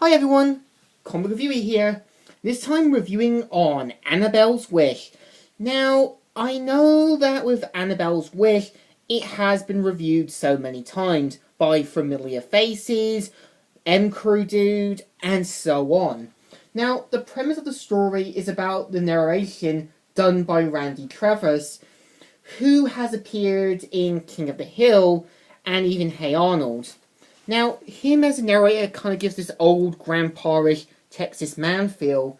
Hi everyone, Comic Reviewer here. This time reviewing on Annabelle's Wish. Now, I know that with Annabelle's Wish, it has been reviewed so many times by familiar faces, M-Crew Dude, and so on. Now, the premise of the story is about the narration done by Randy Travis, who has appeared in King of the Hill and even Hey Arnold. Now, him as a narrator kind of gives this old grandpa-ish Texas man feel,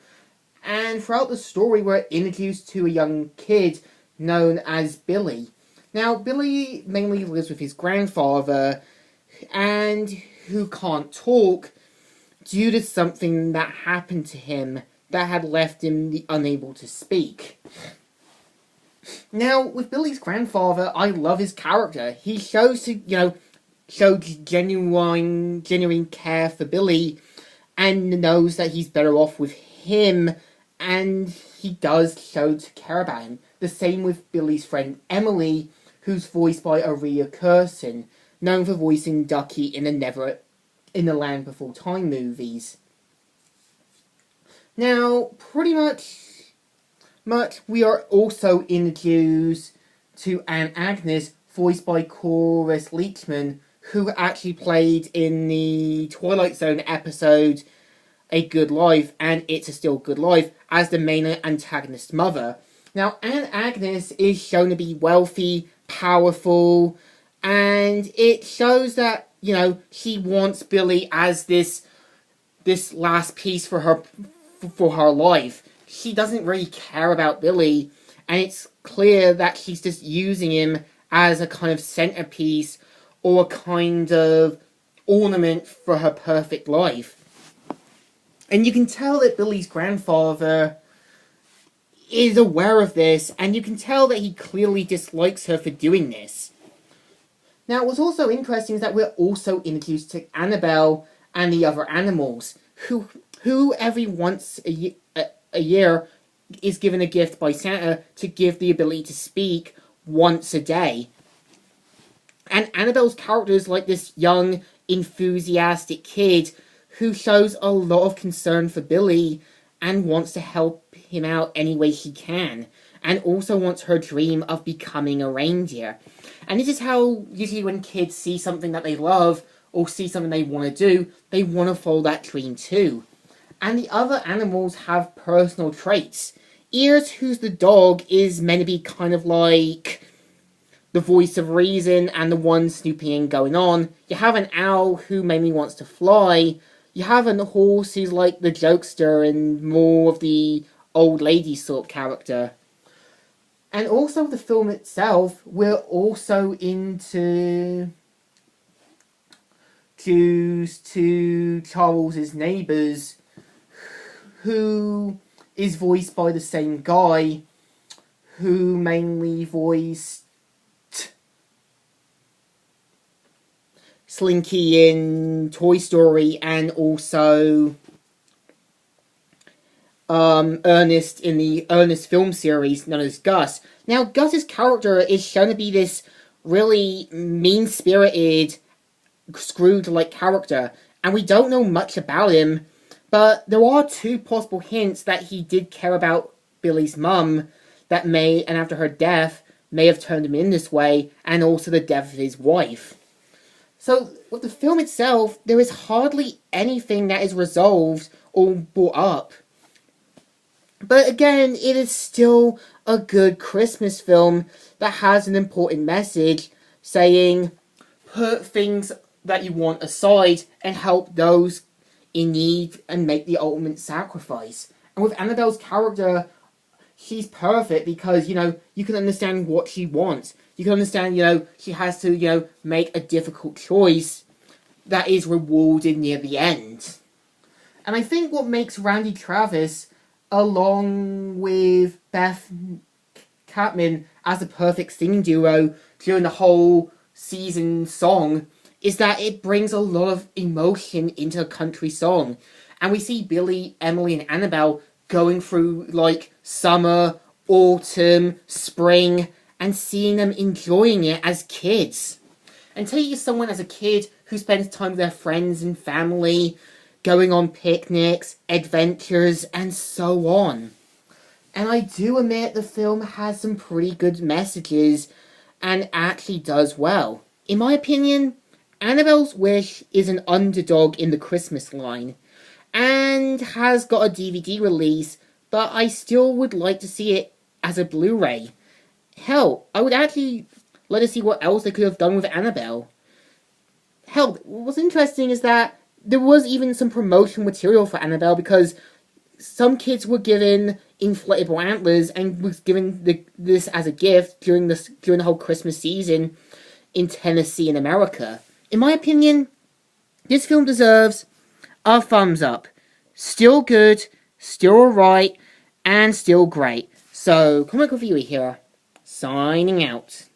and throughout the story we're introduced to a young kid known as Billy. Now, Billy mainly lives with his grandfather, and who can't talk due to something that happened to him that had left him unable to speak. Now, with Billy's grandfather, I love his character. He shows genuine care for Billy and knows that he's better off with him, and he does show to care about him. The same with Billy's friend Emily, who's voiced by Aria Curson, known for voicing Ducky in the Land Before Time movies. Now, pretty much we are also introduced to Aunt Agnes, voiced by Cloris Leachman, who actually played in the Twilight Zone episode A Good Life and It's a Still Good Life as the main antagonist's mother. Now, Aunt Agnes is shown to be wealthy, powerful, and it shows that, she wants Billy as this last piece for her life. She doesn't really care about Billy, and it's clear that she's just using him as a kind of centerpiece or a kind of ornament for her perfect life. And you can tell that Billy's grandfather is aware of this, and you can tell that he clearly dislikes her for doing this. Now, what's also interesting is that we're also introduced to Annabelle and the other animals, who every once a year is given a gift by Santa to give the ability to speak once a day. And Annabelle's character is like this young, enthusiastic kid who shows a lot of concern for Billy and wants to help him out any way she can, and also wants her dream of becoming a reindeer. And this is how, usually when kids see something that they love, or see something they want to do, they want to follow that dream too. And the other animals have personal traits. Ears, who's the dog, is meant to be kind of like the voice of reason and the one snooping and going on. You have an owl who mainly wants to fly. You have a horse who's like the jokester and more of the old lady sort of character. And also the film itself, we're also introduced to Charles's neighbours, who is voiced by the same guy who mainly voiced Slinky in Toy Story and also Ernest in the Ernest film series known as Gus. Now, Gus's character is shown to be this really mean-spirited, Scrooge-like character, and we don't know much about him, but there are two possible hints that he did care about Billy's mum that may, and after her death, may have turned him in this way, and also the death of his wife. So, with the film itself, there is hardly anything that is resolved or brought up. But again, it is still a good Christmas film that has an important message saying, put things that you want aside and help those in need and make the ultimate sacrifice. And with Annabelle's character, she's perfect because, you can understand what she wants. You can understand, she has to, make a difficult choice that is rewarded near the end. And I think what makes Randy Travis, along with Beth Chapman, as the perfect singing duo during the whole season song, is that it brings a lot of emotion into a country song. And we see Billy, Emily, and Annabelle going through, summer, autumn, spring, and seeing them enjoying it as kids. And take it as someone as a kid who spends time with their friends and family, going on picnics, adventures, and so on. And I do admit the film has some pretty good messages and actually does well. In my opinion, Annabelle's Wish is an underdog in the Christmas line and has got a DVD release, but I still would like to see it as a Blu-ray. Hell, I would actually like to see what else they could have done with Annabelle. Hell, what's interesting is that there was even some promotional material for Annabelle because some kids were given inflatable antlers and was given this as a gift during the whole Christmas season in Tennessee in America. In my opinion, this film deserves a thumbs up. Still good, still alright, and still great. So, Comic Reviewer here, signing out.